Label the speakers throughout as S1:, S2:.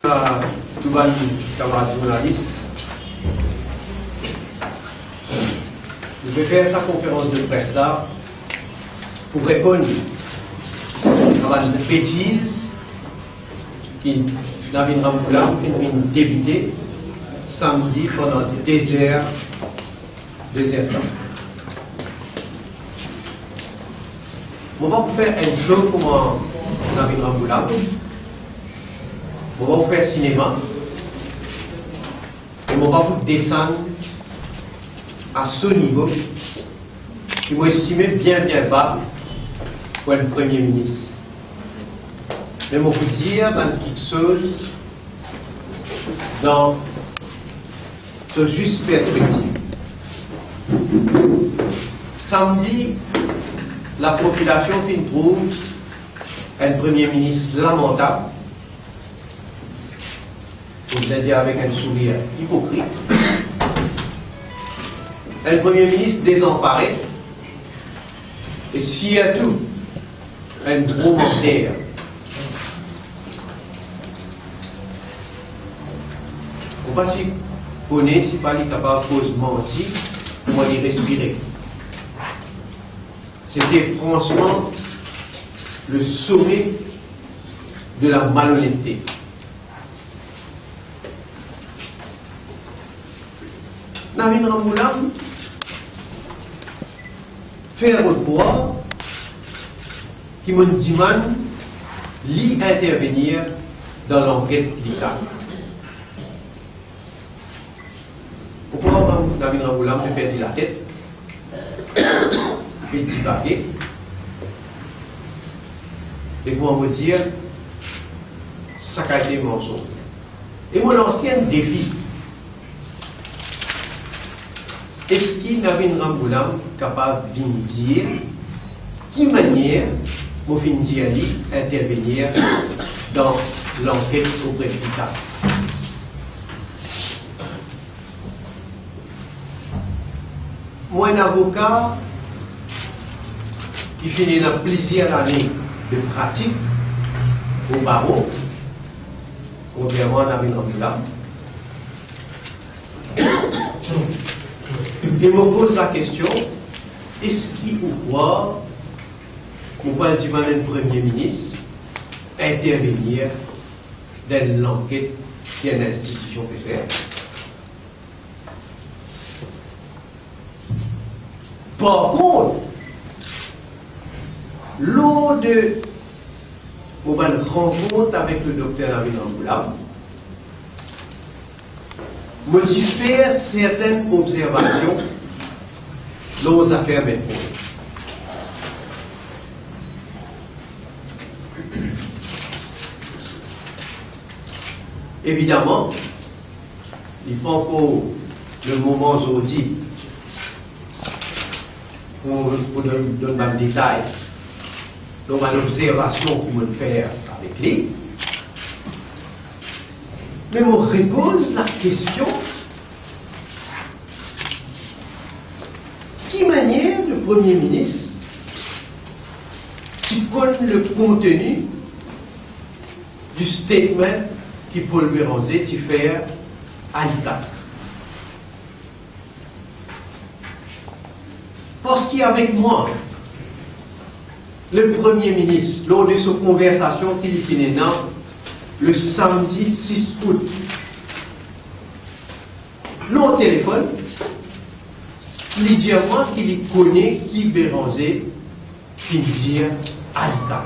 S1: Tout le camarades journalistes, je vais faire sa conférence de presse là pour répondre à une bêtise qui Navin Ramgoolam qui a débuté samedi pendant des heures temps. On va vous faire une chose pour Navin Ramgoolam. On va vous faire cinéma et on va vous descendre à ce niveau qui vous estimez bien bas pour le Premier ministre. Mais on va vous dire dans une petite chose, dans ce juste perspective. Samedi, la population qui trouve un Premier ministre lamentable, vous allez dire avec un sourire hypocrite, un Premier ministre désemparé, et s'il y a tout, un dromadaire. On va s'y connaître, si pas capable de mentir, on va y respirer. C'était franchement le sommet de la malhonnêteté. Navin Ramgoolam fait un rapport qui me demande d'intervenir dans l'enquête d'État. Pourquoi Navin Ramgoolam me perdit la tête, fait divaguer, et pour me dire ça a été mensonge. Et mon ancien défi. Est-ce qu'il Navin Ramgoolam capable de dire qui manière pour intervenir dans l'enquête auprès de l'État? Moi, un avocat qui finit dans plusieurs années de pratique au barreau, contrairement à Navin Ramgoolam, et me pose la question, est-ce qu'il ou quoi, on peut dire à un Premier ministre, intervenir dans l'enquête qu'une institution peut faire? Par contre, lors de une rencontre avec le docteur Navin Ramgoolam, faire certaines observations dans les affaires maintenant. Évidemment, il faut encore le moment aujourd'hui pour donner un détail dans l'observation qu'on peut faire avec lui. Mais on repose la question, qui manière le Premier ministre qui connaît le contenu du statement qui Paul Béranger qui fait à l'État? Parce qu'avec moi, le Premier ministre, lors de sa conversation qu'il finit le samedi 6 août, le téléphone, il dit à moi qu'il connaît qui Béranger qui dit à l'État.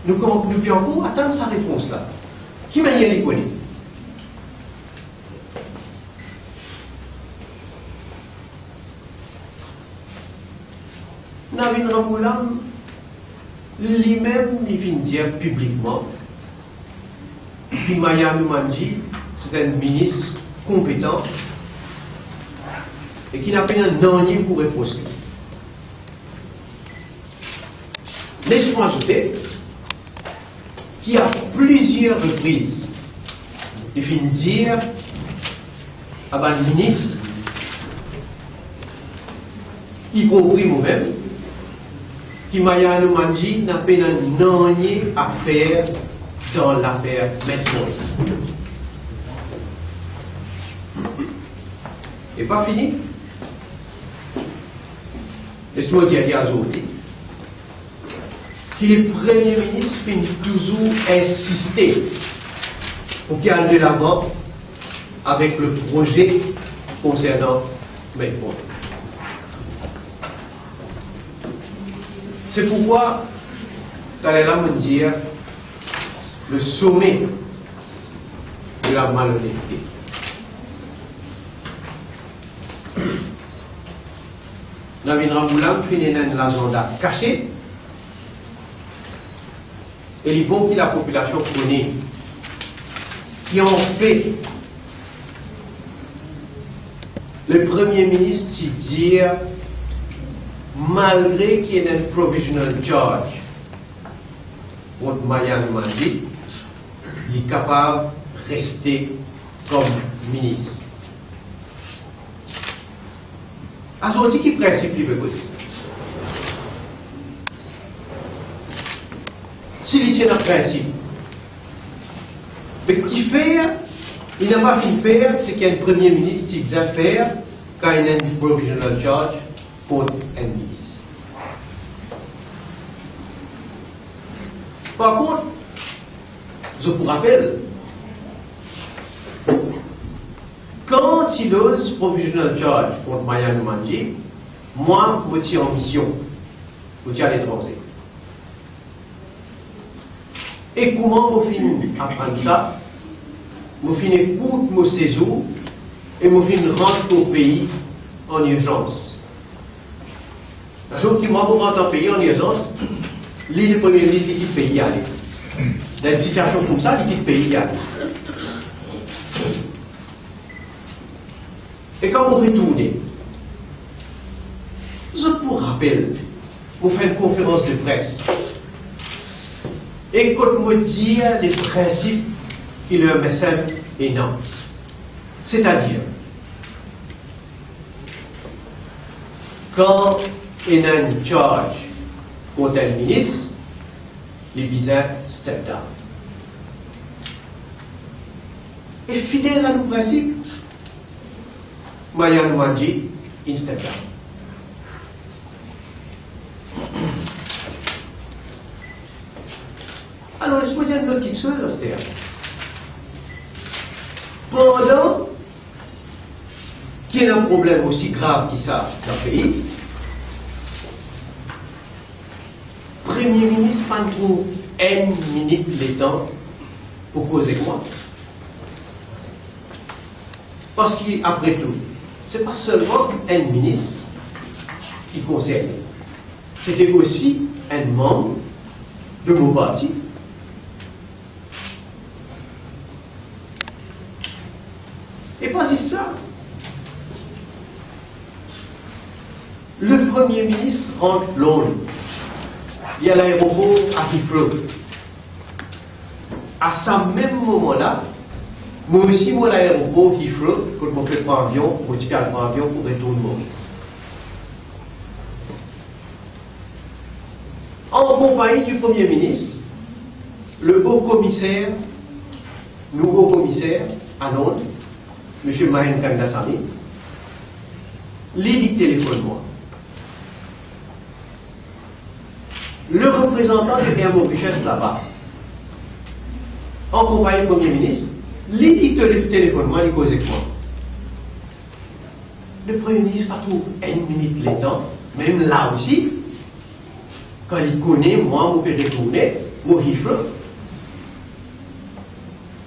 S1: Nous pouvons encore attendre sa réponse là. Qui manière il connaît? Navin Ramgoolam lui-même, il vient dire publiquement que Maya Noumanji, c'est un ministre compétent et qui n'a pas un dernier pour répondre. Laisse-moi ajouter qu'il y a plusieurs reprises, il vient dire à un ministre, y compris moi-même, qui Maya Noumanji n'a pas rien à faire dans l'affaire maintenant. Et pas fini. Laisse-moi dire à Zodi que le Premier ministre finit toujours insister pour qu'il aille de l'avant avec le projet concernant maintenant. C'est pourquoi, Talela me dire, le sommet de la malhonnêteté. Navin Ramoulam finit dans l'agenda caché et il faut que la population connaît qui en fait le Premier ministre qui dit malgré qu'il y ait un provisional charge contre Mayan Mandi, il est capable de rester comme ministre. Alors, qui principe il veut côté? S'il tient un principe, mais qui fait, il n'a pas fini de faire, c'est qu'il y a un Premier ministre qui vient faire quand il y a un provisional charge contre un ministre. Par contre, je vous rappelle, quand il ose provisional charge contre Mayan Mandi, moi, je suis en mission, je suis à l'étranger. Et comment je finis apprendre ça? Je finis pour mon séjour et je finis rentrer au pays en urgence. Un jour qui moi, je rentre au pays en urgence, le Premier ministre dit qu'il pays y aller. Dans une situation comme ça, il dit qu'il pays y aller. Et quand on retourne, je vous rappelle, vous faites une conférence de presse. Et quand vous dites les principes qui leur me simple et non. C'est-à-dire, quand il y a une charge contre un ministre, les bizarres step down. Et fidèle à nos principes, Mayan Mandi, in step down. Alors, laisse-moi dire une petite chose, Esther. Pendant qu'il y a un problème aussi grave qui ça dans le pays, le Premier ministre pas trouve une minute le temps pour causer quoi. Parce qu'après tout, ce n'est pas seulement un ministre qui concerne, c'était aussi un membre de mon parti. Et pas juste ça. Le Premier ministre rentre Londres. Il y a l'aéroport à Heathrow. À ce même moment-là, moi aussi, moi, l'aéroport Heathrow, quand je fais prendre avion, je prends avion pour retourner Maurice. En compagnie du Premier ministre, le haut commissaire, nouveau commissaire à Londres, M. Mahen Kandasamy, lui dit téléphone-moi. Le représentant de Pierre Mauritius là-bas, en compagnie du Premier ministre, lui dit téléphone-moi, il cause avec moi. Le Premier ministre a trouvé une minute le temps, même là aussi, quand il connaît, moi, je peux retourner, mon Heathrow.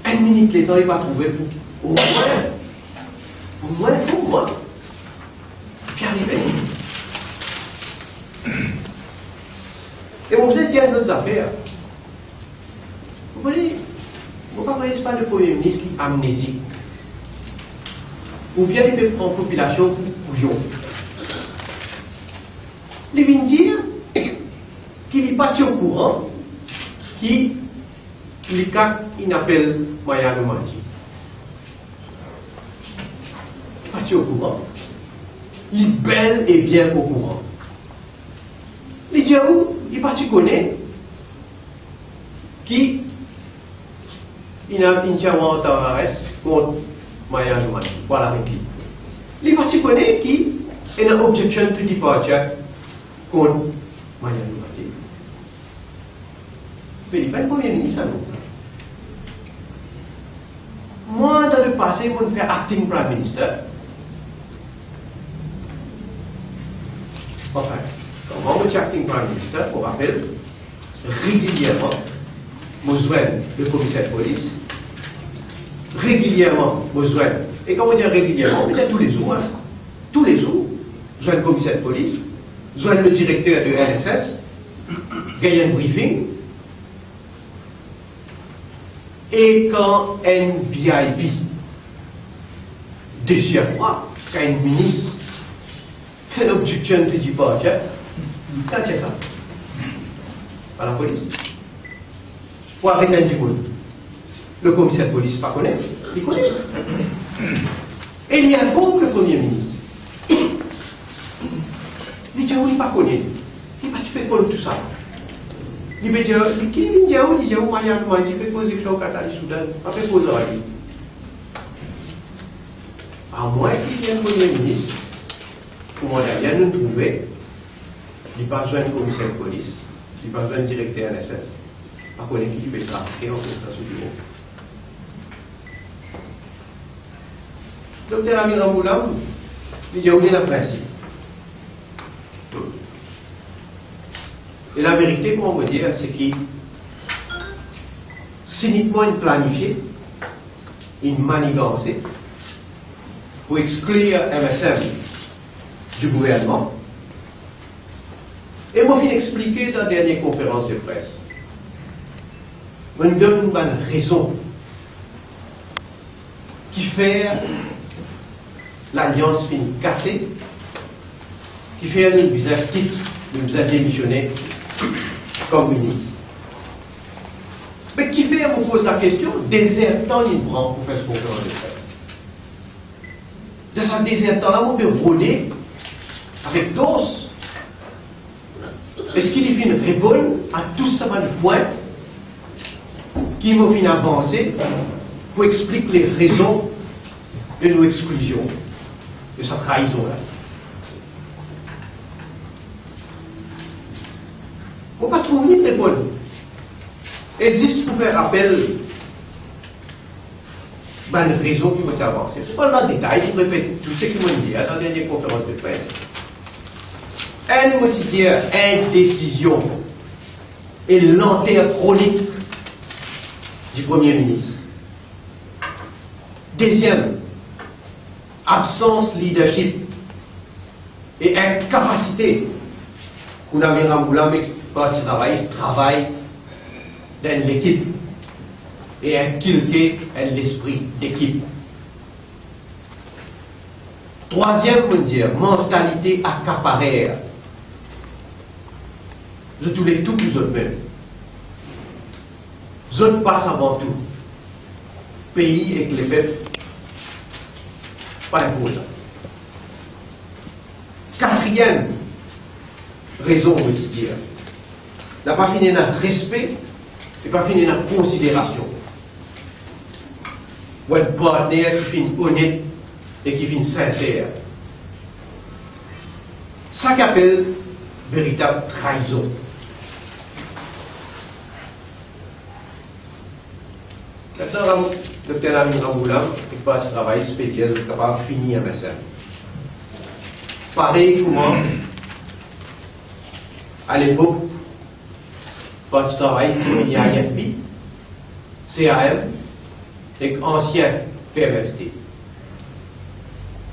S1: Une minute le temps, il va trouver pour au moins pour moi, puis arriver. Et vous êtes, il y a d'autres affaires. Vous voyez, vous ne connaissez pas le Premier ministre qui est amnésique. Ou bien il peut prendre population pour couillon. Il vient dire qu'il n'est pas au courant qui les cas qu'il appelle Mayan Mandi. Pas au courant. Il est bel et bien au courant. Il dit où il pas tu connais qui initialement en arrest contre Maya Nouman. Voilà avec lui. Les partis connaissent qui est une objection to departure contre Maya Nouman. Mais il n'est pas le premier ministre, non. Moi, dans le passé, je fais acting prime minister. Enfin, quand je suis acting prime minister, je rappelle régulièrement, je joins le commissaire de police. Régulièrement, je joins. Et quand on dit régulièrement, on dit tous les jours. Hein. Tous les jours, je joins le commissaire de police, je joins le directeur de NSS, gagne un briefing. Et quand un VIP déchire moi, quand un ministre fait l'objection de departure, quand c'est ça à la police. Pour arrêter du monde. Le commissaire de police pas connaît, il connaît. Et il y a beaucoup le premier ministre. Il dit oui, pas connaît. Il va faire comme tout ça. Il veut dire, qui vient dire, il dit, Maya Nouman, il fait poser le Qatar du Soudan, pas fait poser à lui. À moins qu'il y ait un premier ministre, pour moi, il y a rien de trouvé, il n'y a pas besoin de commissaire de police, il n'y a pas besoin de directeur NSS, à connaître qui peut trafiquer en prestation du monde. Docteur Amin Ramboulam, il dit, il y a un principe. Et la vérité, comment vous dire, c'est qu'il cyniquement une planifié, une manigancée pour exclure MSM du gouvernement. Et moi, je vais expliquer dans la dernière conférence de presse. Je me donne une raison qui fait l'alliance fin cassée, qui fait un visage quitte, un visage démissionné comme ministre. Mais qui fait, on vous pose la question, désertant il prend pour faire ce conférence de presse. De ce désertant-là, on peut rôder avec dose. Est-ce qu'il y une répondre à tout ça de points qui m'ont fait avancer pour expliquer les raisons de nos exclusions, de sa trahison-là. On ne peut pas trouver une réponse. Et juste pour faire appel à une raison qui va avancer. Ce n'est pas dans le détail, je répète tout ce qu'ils m'ont dit dans la dernière conférence de presse. Indécision et lenteur chronique du Premier ministre. Deuxième, absence de leadership et incapacité qu'on a mis en boulot quand il travaille dans l'équipe et inculquer l'esprit d'équipe. Troisième, on dit, mentalité accaparée. Je tous les tout plus autres même. Je passe avant tout. Pays et les peuples, pas important. Quatrième raison, on dit dire, n'a pas fini dans respect et pas fini dans considération. Ou un partenaire qui finit honnête et qui finit sincère. Ça qu'appelle véritable trahison. Maintenant, le Dr Amin Ramboulam, il passe un travail spécial capable de finir avec ça. Pareil comment, à l'époque, quand je travaille pour l'IAFB, CAM, et ancien PMST.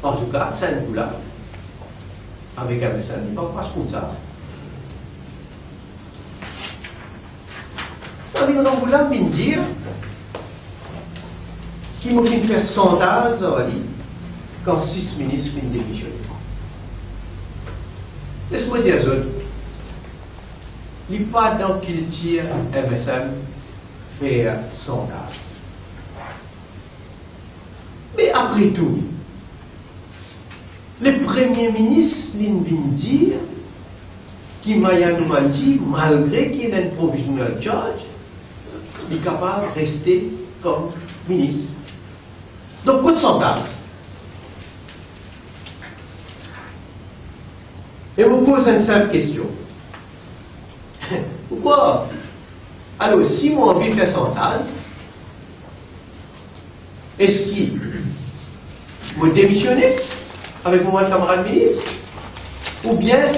S1: En tout cas, c'est un coup-là, avec un message, il ne parle pas comme ça. Amin Ramboulam vient dire qui m'a fait faire sondage quand 6 ministres viennent démissionner. Laisse-moi dire ça. Il n'y a pas dans qu'il tire MSM faire sondage. Mais après tout, le Premier ministre vient dire qui Maya Nouman dit, malgré qu'il y ait un provisional charge, il est capable de rester comme ministre. Donc, pourcentage. Et vous pose une simple question. Pourquoi? Alors, si moi envie de faire sondage, est-ce qu'il me démissionner avec mon camarade ministre? Ou bien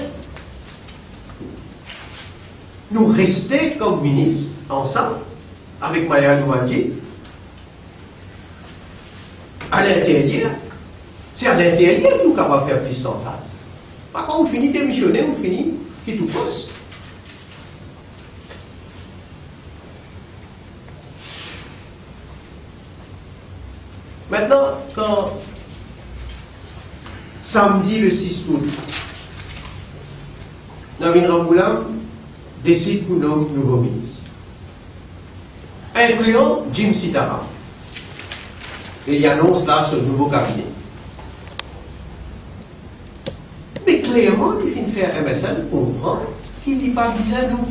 S1: nous rester comme ministre ensemble avec Maya Nouadi à l'intérieur? C'est à l'intérieur que nous sommes capables de faire plus sondage. Par contre, on finit de démissionner, on finit qui tout poste. Maintenant, quand samedi le 6 août, Navin Ramboulam décide pour nommer nouveau ministre, incluant Jim Sitaram. Et il annonce là ce nouveau cabinet. Mais clairement, il vient faire MSN comprend qu'il n'est pas besoin de nous.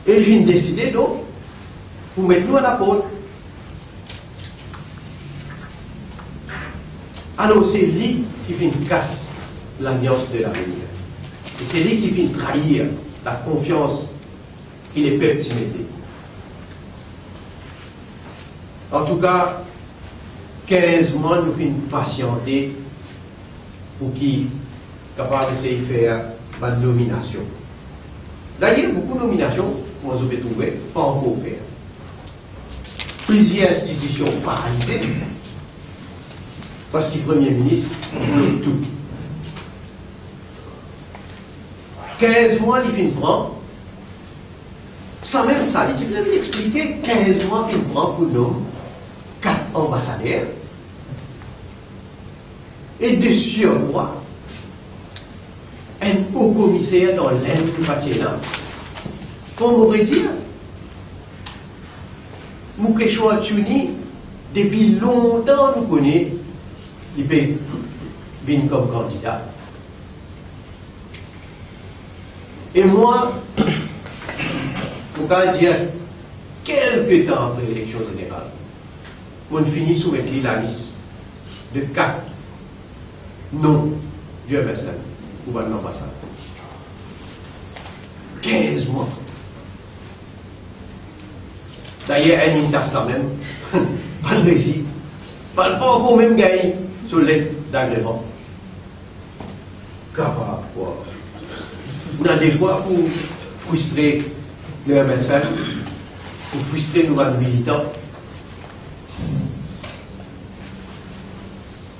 S1: Et il vient décider donc pour mettre nous à la porte. Alors c'est lui qui vient casser l'alliance de l'avenir. Et c'est lui qui vient trahir la confiance qu'il est peuple mettait. En tout cas, 15 mois nous finissons patienter pour qui capable d'essayer de faire une nomination. D'ailleurs, beaucoup de nominations, comment vous avez trouvé, pas encore faire. Plusieurs institutions paralysées, parce que le Premier ministre bloque tout. 15 mois, il vient prendre, sans même ça, il vient expliquer 15 mois qu'il prend pour nous, 4 ambassadeurs, et de surcroît, un haut commissaire dans l'Inde du Pathéna. Comme on pourrait dire, Moukeshwa Tchouni, depuis longtemps, nous connaissons, il vient comme candidat. Et moi, je peux dire, quelques temps après l'élection générale, on finit sous la liste de 4 noms du MSN ou de l'ambassade. 15 mois. D'ailleurs, un intas même, pas de récit, pas encore même gagné sur l'aide d'agrément. Capable, quoi. On a des quoi pour frustrer le MSN, pour frustrer nos militants.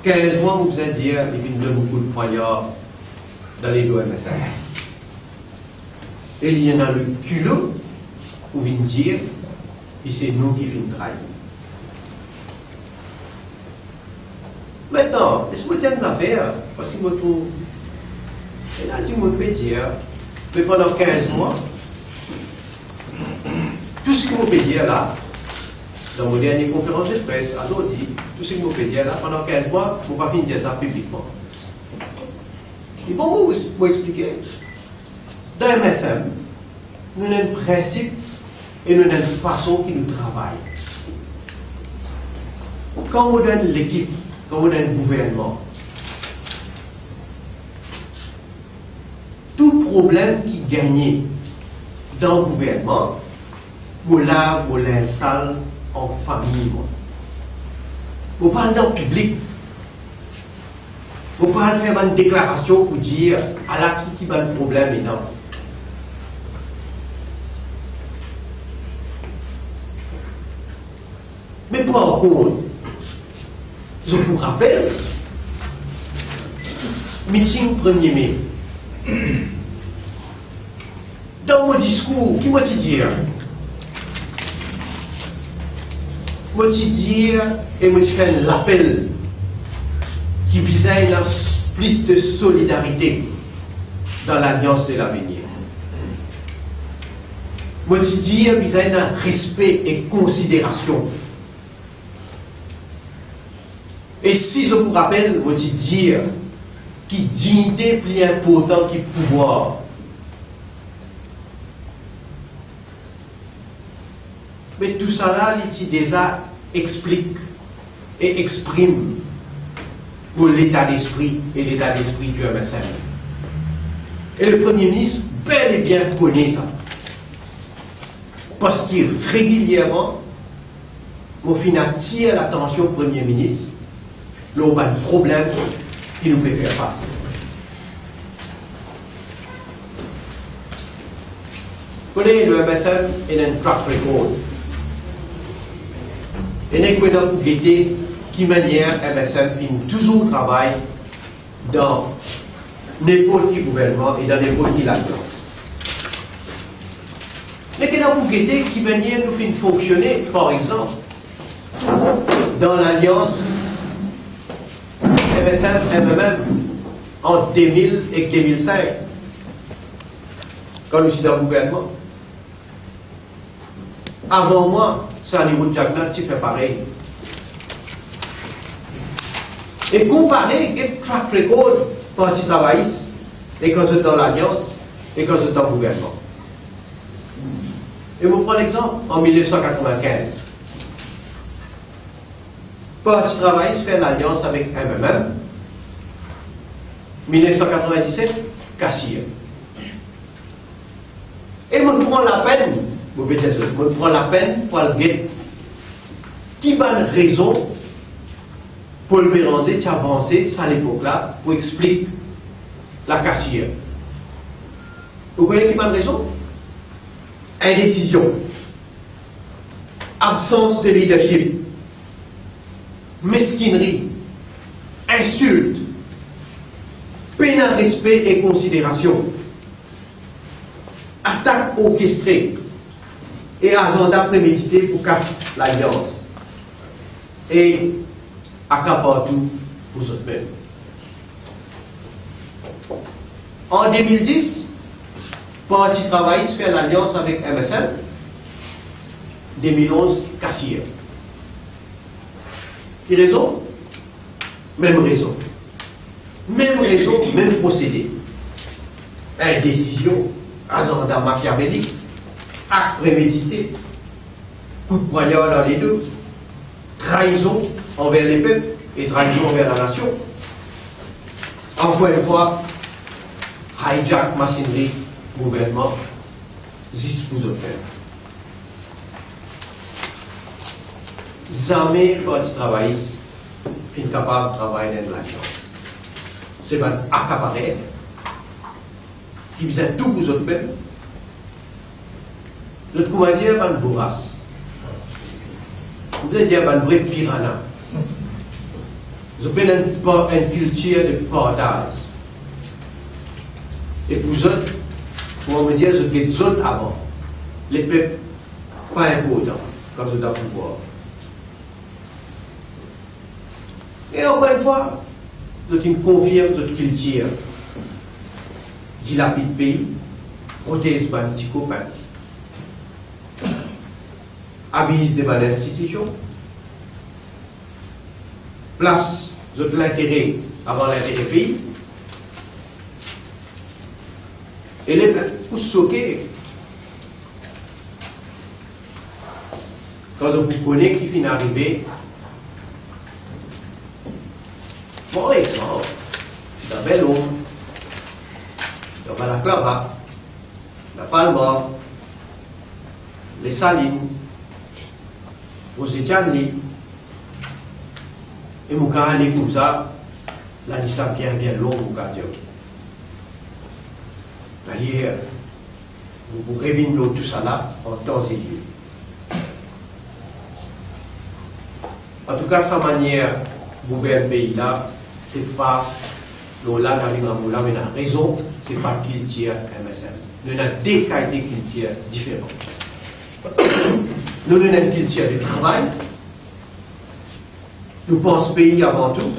S1: 15 mois, vous allez dire, il vient de beaucoup de poignards dans les deux MSN. Et il y en a le culot, où vient dire, et c'est nous qui venons trahir. Maintenant, est-ce que vous avez une affaire? Parce que je trouve, et là, tu me fais dire, mais pendant 15 mois, tout ce que vous pouvez dire là, dans mon dernière conférence de presse, à dit, tout ce que vous pouvez dire là, pendant 15 mois, vous ne pouvez pas finir ça publiquement. Et bon, vous expliquer. Dans MSM, nous avons un principe et nous avons une façon qui nous travaille. Quand on donne l'équipe, quand on donne le gouvernement, tout problème qui gagnait dans le gouvernement, vous lave vos linge sale en famille. Vous parlez dans le public. Vous parlez faire une déclaration pour dire à la qui va le problème et non. Mais par contre, je vous rappelle, meeting 1er mai. Dans mon discours, qui m'a dit moi te dire et moi te faire l'appel qui visait plus de solidarité dans l'alliance de l'avenir. Moi te dire visait un respect et considération. Et si je vous rappelle, moi te dire qui dignité plus importante que pouvoir. Mais tout ça là, il déjà explique et exprime pour l'état d'esprit et l'état d'esprit du MSN. Et le Premier ministre, bel et bien, connaît ça. Parce qu'il régulièrement, au final, tire l'attention au Premier ministre, là où il y a un problème qu'il nous peut faire face. Vous connaissez, le MSN est un track record. Et nous avons guetté qui manière MSN finit toujours travail dans n'importe quel gouvernement et dans n'importe quelle alliance. Nous avons guetté qui manière nous finit fonctionner, par exemple, dans l'alliance MSN-MMM en 2000 et 2005, quand nous sommes dans le gouvernement. Avant moi, ça niveau de Jacques, tu fais pareil. Et comparer le track record parti travailliste et quand c'est dans l'alliance et quand c'est dans le gouvernement. Et vous prenez l'exemple en 1995. Parti travailliste fait l'alliance avec MMM. 1997, Cassier. Et on prend la peine, on prend la peine pour le guetter. Qui va une raison pour le Béranger qui a avancé à l'époque-là pour expliquer la Cassier. Vous connaissez qui va une raison? Indécision, absence de leadership, mesquinerie, insulte, peine à respect et considération, attaque orchestrée et agenda prémédité pour casser l'alliance et accapare tout pour eux mêmes. En 2010, Parti travailliste fait l'alliance avec MSN. 2011, Cassier. Quelle raison? Même raison. Même raison, même procédé. Indécision, agenda machiavélique, acte prémédité, coup de poignard dans les deux, trahison envers les peuples et trahison envers la nation. Encore une fois, hijack machinerie, gouvernement, juste pour le faire. Jamais quand travailliste est capable de travailler dans l'agence. C'est un accaparé qui vise tout pour le faire. Notre commandien est un vorace. Vous allez dire un vrai piranha. Vous avez une culture de partage. Et pour vous autres, on va dire que les autres avant, les peuples pas importants, comme vous avez pouvoir. Et encore une fois, vous confirme votre culture, dilapide pays, protège par petits copains, abuse de bonnes institutions, place votre l'intérêt avant l'intérêt pays. Et les peuples vous choquer quand vous connaissez qui finit d'arriver. Par exemple, dans Bellon, dans Balaclava, dans Palma, les Salines, aux États-Unis, et vous allez comme ça, la liste est bien longue, vous allez dire. D'ailleurs, vous révinez tout ça là en temps et lieu. En tout cas, sa manière de gouverner le pays là, c'est pas l'Ola Narimamula, mais la raison, c'est pas qu'il tire MSN. Nous avons des qualités qu'il tire différentes. Nous avons une culture du travail, nous pensons pays avant tout,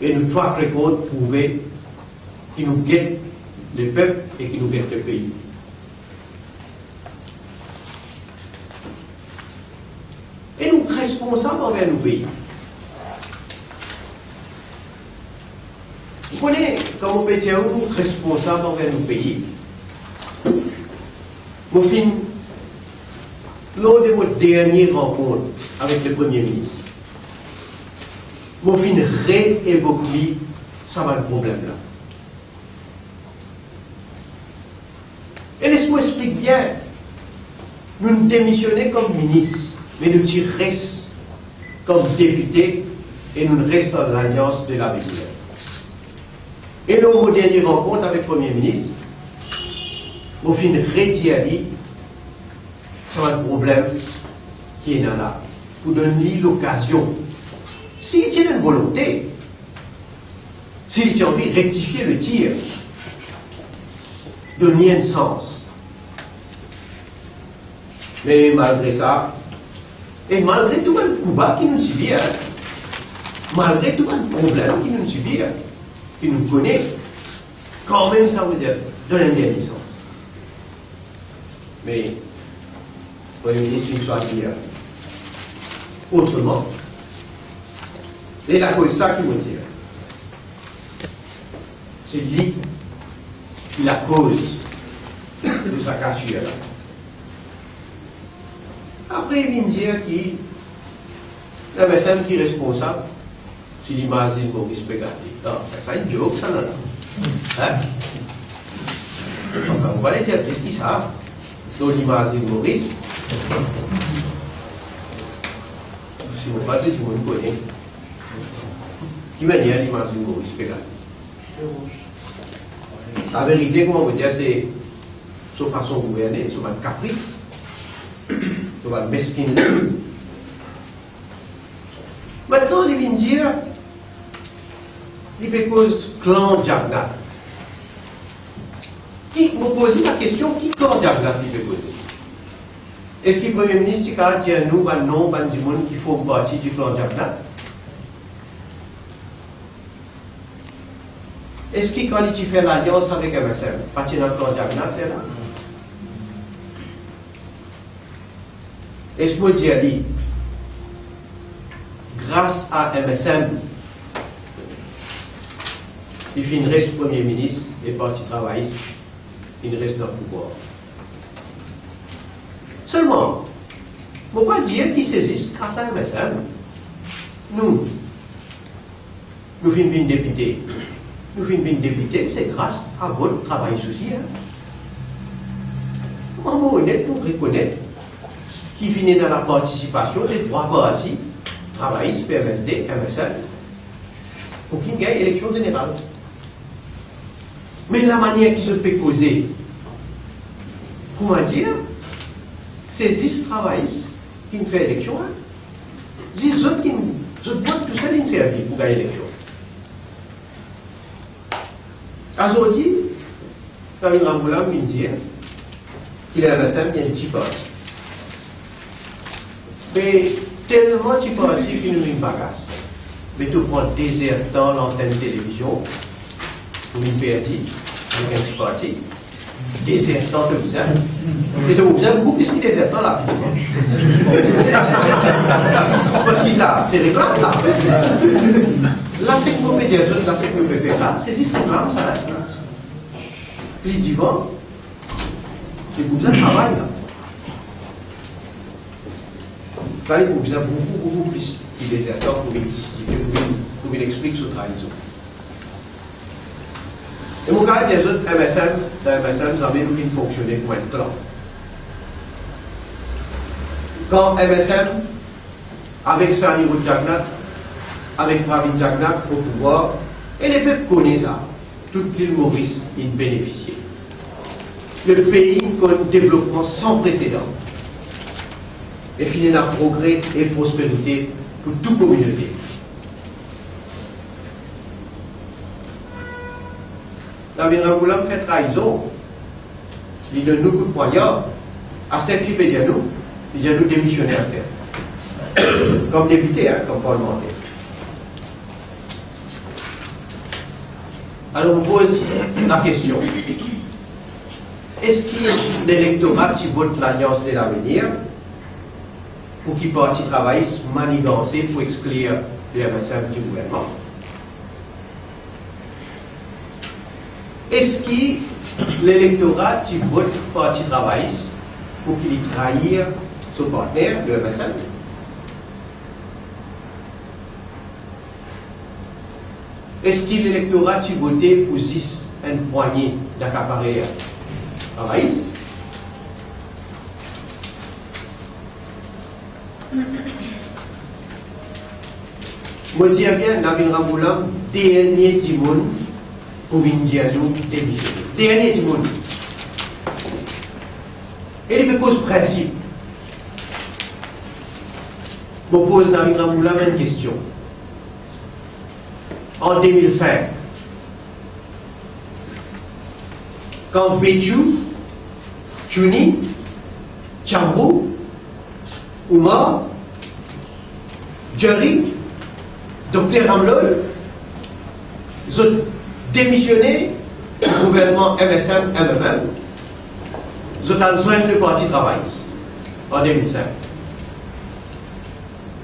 S1: et nous track record prouver qui nous guette le peuple et qui nous guette le pays. Et nous sommes responsables envers nos pays. Vous connaissez, quand on peut dire nous sommes responsables envers nos pays, nous fin lors de votre dernière rencontre avec le Premier ministre, mon fin réévoquer ça va le problème là. Et laisse-moi expliquer bien. Nous nous démissionnons comme ministre, mais nous restons comme député et nous restons dans l'alliance de l'avenir. Et dans mon dernière rencontre avec le Premier ministre, au fin de retirer, c'est un problème qui est là, pour donner l'occasion. S'il tient une volonté, s'il tient envie de rectifier le tir, donner un sens. Mais malgré ça, et malgré tout le combat qui nous subit, malgré tout le problème qui nous subit, qui nous connaît, quand même ça veut dire donner un sens. Mais le Premier ministre il choisit autrement. Et la cause ça qui veut dire, c'est lui qui est la cause de sa cassure là. Après, il vient dire qu'il y a personne qui est responsable si l'image de Maurice Pegati. Non, c'est une joke ça là. Hein? Enfin, on va les dire qu'est-ce qu'ils savent dans l'image de Maurice. Si on va dire si on connaît. Qui va dire l'image de Maurice Pegati? La vérité, comment on va dire, c'est sa façon de gouverner, son caprice, son mesquinerie. Maintenant, il vient dire, il fait cause clan Jagnat. Qui me pose la question, qui clan Jagnat il fait cause? Est-ce que le Premier ministre a dit à nous, un nom, un du monde qui font partie du clan Jagnat? Est-ce qu'il quand il fait l'alliance avec MSM, partie dans le clan Jagnat est là? Est-ce que je dis, grâce à MSM, il fait une reste Premier ministre et parti travailliste, il reste dans le pouvoir. Seulement, on ne peut pas dire qu'ils saisissent grâce à MSM. Nous faisons une députée. Nous faisons une députée, c'est grâce à votre travail social. On va honnête, nous reconnaître qui finit dans la participation des trois partis, travaillistes, PMSD, MSN, pour qu'il gagne l'élection générale. Mais la manière qui se fait causer, comment dire, c'est 10 travaillistes qui me font l'élection, 10 autres qui me votent tout seul une servie pour gagner l'élection. Aujourd'hui, quand il me dit qu'il est à la scène, il y a un petit parti. Mais tellement tu peux dire qu'il nous une bagasse. Mais tu prends désertant l'antenne de télévision, pour une perdue, avec un petit parti. Désertant que vous avez. Et donc vous avez beaucoup plus que désertant là. Parce qu'il a, c'est réclame là. Là, c'est que vous pouvez dire, là, c'est que vous pouvez faire là. C'est juste réclame ça. Puis il dit bon, c'est vous avez travail là. Là, il vous a beaucoup plus qu'il est d'accord pour qu'il explique ce travail. Et mon cas, des autres MSM, dans MSM, vous avez une fonctionner comme un clan. Quand MSM, avec Sani Jagnat, avec Pravin Jagnat au pouvoir, et les peuples connaissent ça. Toute l'île Maurice, ils bénéficient. Le pays a un développement sans précédent. Et finir la progrès et prospérité pour toute communauté. La Vinramoulam fait trahison. Il donne nous coup de poignard. À cette qui fait nous, il dit nous démissionner à terre. Comme député, hein, comme parlementaire. Alors on pose la question. Est-ce que l'électorat qui vote l'Alliance de l'avenir pour qu'il parti travailliste manigancé pour exclure les MSM du gouvernement? Est-ce que l'électorat qui vote parti travailliste pour qu'il trahisse son partenaire, le MSN. Est-ce que l'électorat a voté pour 6 une poignée d'accaparer travaillistes? Je dis bien, Nabil Ramoulam, dernier du monde pour venir nous démissionner. Dernier du monde. Et il me pose principe. Je pose Nabil Ramoulam une question. En 2005, quand Béchou, Chouni, Tchambou, Oumar, Jerry, Dr Ramloy, ils ont démissionné du gouvernement MSM, MMM, ils ont rejoint le Parti travailliste en 2005.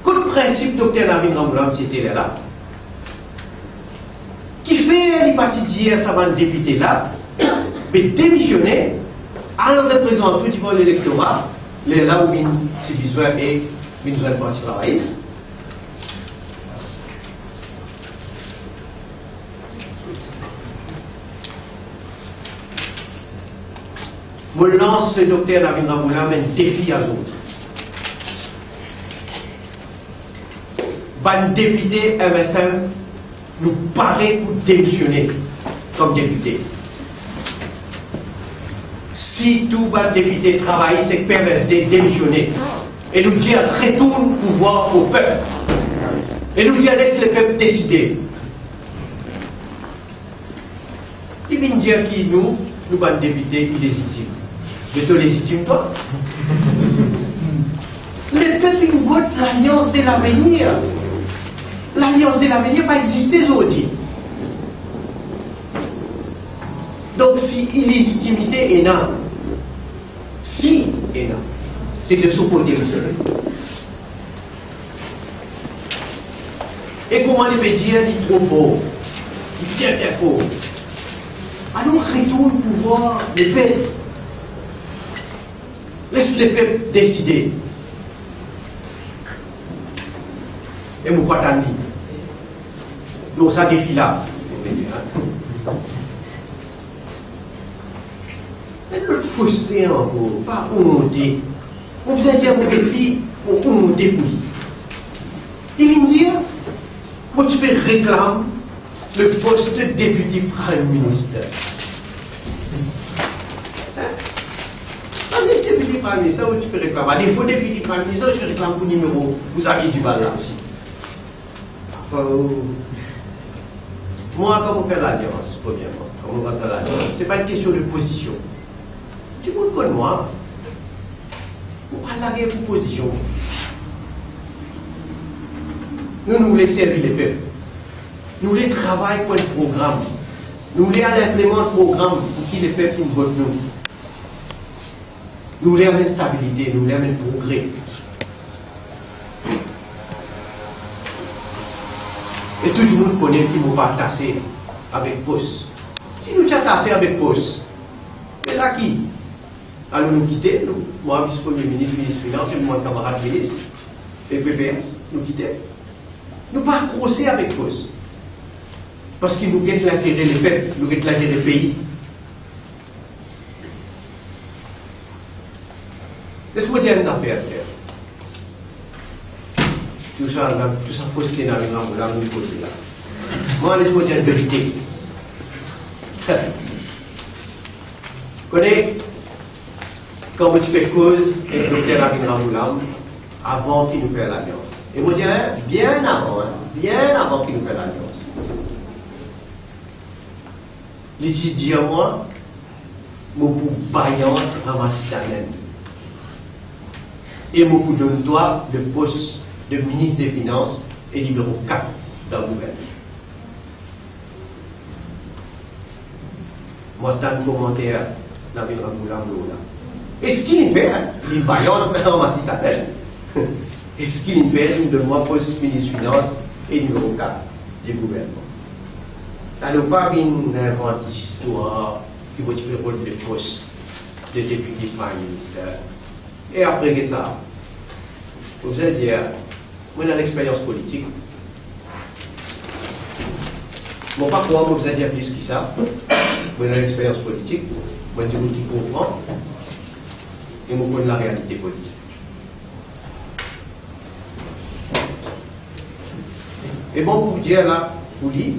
S1: Quel principe Dr Nabil Ramloulam c'était là? Qui fait les partis d'hier, ça va député là, mais démissionner, alors représenter tout l'électorat, là où c'est besoin et besoin de Parti travailliste. Je lance le docteur Nabil Ramoulam un défi à l'autre. Ban député MSM nous paraît pour démissionner comme député. Si tout ban député travaille, c'est que PMSD démissionner. Et nous dire retourne pouvoir au peuple. Et nous dire laisse le peuple décider. Il vient dire qui nous ban député illégitime. Je te légitime pas. Le peuple il vote l'alliance de l'avenir. L'alliance de l'avenir va exister aujourd'hui. Donc si illégitimité est là, si est là, c'est de s'opposer le seul. Et comment les médias disent trop fort, ils bien bien fort. Alors retourne pouvoir le peuple. Laisse le peuple décider. Et vous pas t'en dire. Donc ça défie là. Mais l'autre fausseté encore, pas honter. On vous a dit à vos filles, on honter pour lui. Il vient dire, quand tu fais réclame le poste de député Premier ministre. Vas-y, député Premier ministre, où tu peux réclamer. Il faut député Premier ministre, je réclame pour numéro. Vous avez du bal là aussi. Moi, quand on fait l'alliance, premièrement, quand on va faire l'alliance, ce n'est pas une question de position. Tu me connais moi. On va laver une position. Nous voulons servir les peuples. Nous voulons travailler pour un programme. Nous voulons implémenter un programme pour qui les peuples nous votent nous. Nous voulons une stabilité, nous voulons un progrès. Et tout le monde connaît qu'il ne faut pas tasser avec poste. Si nous avons tassé avec poste, mais là qui? Alors nous quitter, nous, moi, vice-premier ministre, ministre des Finances, et mon camarade ministre, et PPS, nous quitter. Nous ne pas accrocher avec poste. Parce qu'il nous guette l'intérêt des peuples, nous guette l'intérêt des pays. Laisse-moi dire une affaire, tout ça posté dans le nom, là, nous posé là. Moi, laisse-moi dire une vérité. Connais, quand tu fais cause avec le docteur Nabil Ramoulam, avant qu'il nous fait l'alliance. Et moi, je dirais, bien avant qu'il nous fait l'alliance. Il dit à moi, mon pour baillant ramasser ta laine. Et mon pour donne-toi le poste de ministre des Finances et numéro 4 dans le gouvernement. Moi, dans le commentaire, Nabil Ramoulam, et ce qu'il fait, il baillonne ramasser ta laine. Et ce qu'il fait, il donne-moi poste ministre des Finances et numéro 4 du gouvernement. Ça ne pas une invente histoire qui va te faire rôle de poste de député Premier ministre. Et après ça, vous allez dire, moi dans l'expérience politique, mon parcours, vous allez dire plus que ça, moi dans l'expérience politique, moi je dis qui comprend, et moi connais la réalité politique. Et bon, pour dire là, pour lui,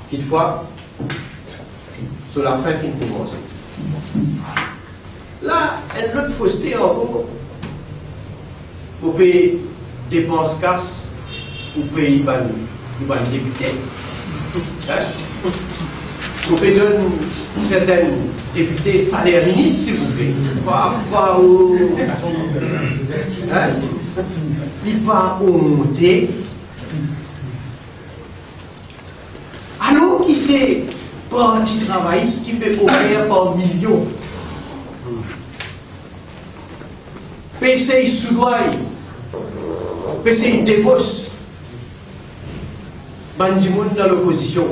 S1: qu'il faut, sur la fin qu'il commence. Là, elle veut poster en gros pour payer dépenses casse pour payer les députés. Pour payer certains députés salaires ministres, s'il vous plaît. Pas au. Il va monter. Alors qui c'est parti travailliste qui fait combien par million? PC sous-doigt, PC une débauche. Bandimoun dans l'opposition.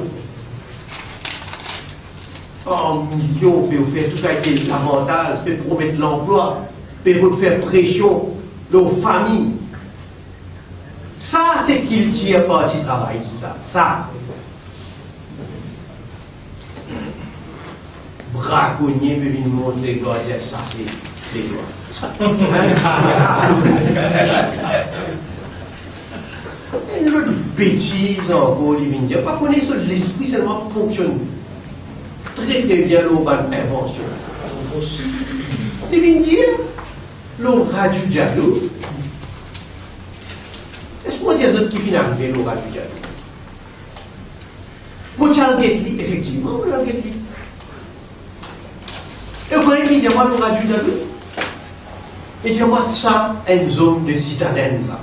S1: En millions, peut faire tout ça avec l'avantage, peut promettre l'emploi, peut faire pression aux familles. Ça, c'est qu'il tire parti travailliste, ça. Braconnier peut venir montrer quoi dire ça, c'est les lois. Une autre bêtise encore, il vient dire, pas connaître l'esprit seulement fonctionne très très bien l'urban invention. Il vient dire, l'aura du dialogue. Est-ce qu'on dit d'autres qui viennent arriver l'aura du dialogue? Vous avez effectivement, vous l'avez dit. Et vous voyez qu'il y a moi l'aura du dialogue. Et il y a moi ça, une zone de citadine, ça.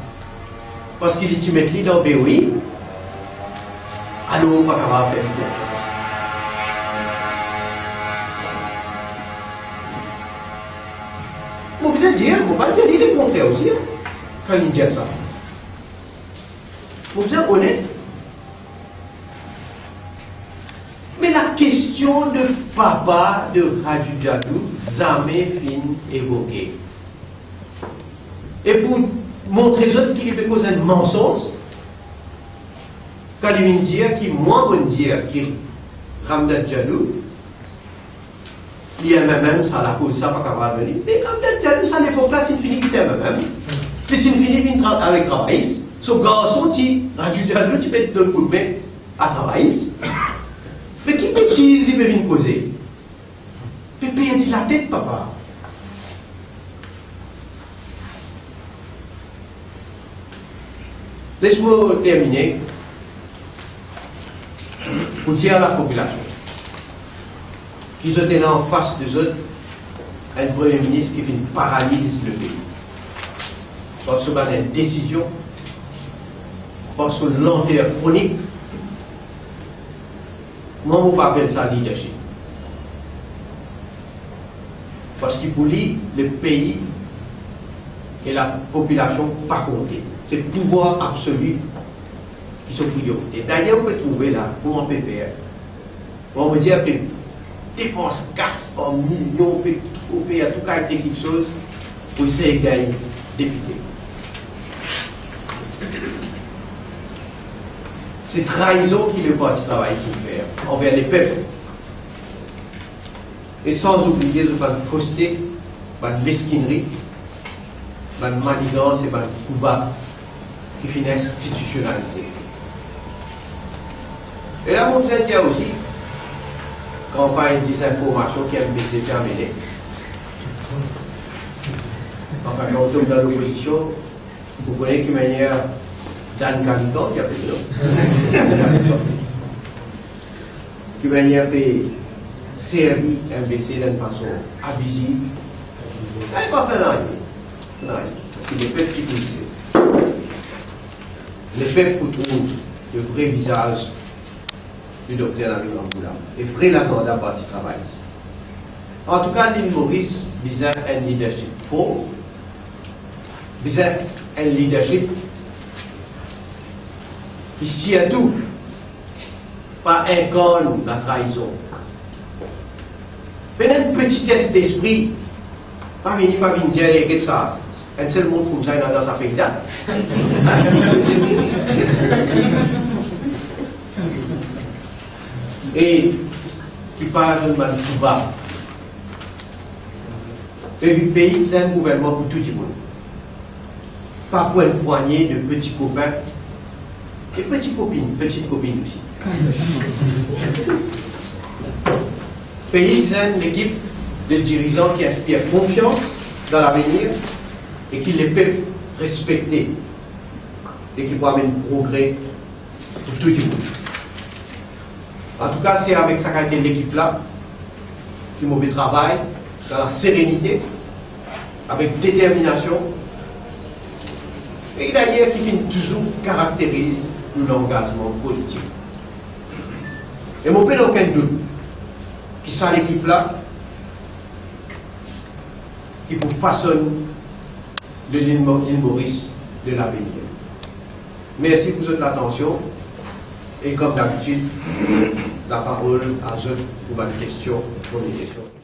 S1: Parce qu'il est mis dans le BOI, alors on va pas faire confiance. Vous allez dire, vous allez dire le contraire aussi, quand il dit ça. Vous êtes honnête. Mais la question de papa de Radio Diallo, jamais fin évoquée. Et pour montrer les autres qu'il fait cause un mensonge, quand il vient dire qu'il moi on dire qu'il Ramdan Diallo, il y a même ça la cause ça pas capable de venir. Mais Ramdan Diallo, ça l'époque là, c'est une fini qui fait même. C'est une fini qui avec travail. Ce garçon qui Radio Diallo, tu peux être dans le coup de main à travail. Mais qui bêtise il peut venir causer? Tu peux payer la tête, papa. Laisse-moi terminer pour dire à la population qu'ils ont été en face des autres un Premier ministre qui vient paralyser le pays. Parce qu'il y a une décision, parce que lenteur chronique. Moi, je ne appelle ça leadership. Parce que pour lui, le pays et la population pas compter. C'est le pouvoir absolu qui sont priorité. D'ailleurs, on peut trouver là, pour un PPR. On peut dire que dépenses casse en millions, on peut trouver à tout cas quelque chose pour essayer de gagner député. C'est trahison qui le parti travail qui fait envers les peuples. Et sans oublier de pas poster, de mesquinerie, de manigance et de combat qui finit institutionnalisé. Et là, vous avez dit aussi, campagne de désinformation qui a baissé terminée. Enfin, quand on tombe dans l'opposition, vous connaissez qu'une manière Dan Calican, qui a fait ça. Qui manière de servir MBC d'une façon abusive. Il va faire rien. C'est les peuples qui poussent. Les peuples qui trouvent le vrai visage du docteur David Mamboula et vrai l'agenda parti travail. En tout cas, l'île Maurice visait un leadership fort, visait un leadership qui s'y a tout, pas incarne la trahison. Faites une petite test d'esprit, pas venir dire que ça. un seul monde comme ça dans sa pays là. Et qui parle de Manchouba. Et le pays, c'est un gouvernement pour tout le monde. Pas pour une poignée de petits copains et petites copines aussi. Pays, c'est une équipe de dirigeants qui inspirent confiance dans l'avenir et qui les peuvent respecter et qui vont amener progrès pour tout le monde. En tout cas, c'est avec sa qualité de l'équipe-là qui mauvais travail, dans la sérénité, avec détermination, et d'ailleurs qui toujours caractérise l'engagement politique. Et mon père n'a aucun doute qui ça l'équipe-là qui pour façonner de l'île Maurice de l'avenir. Merci pour votre attention. Et comme d'habitude, la parole à eux pour ma question, pour les questions.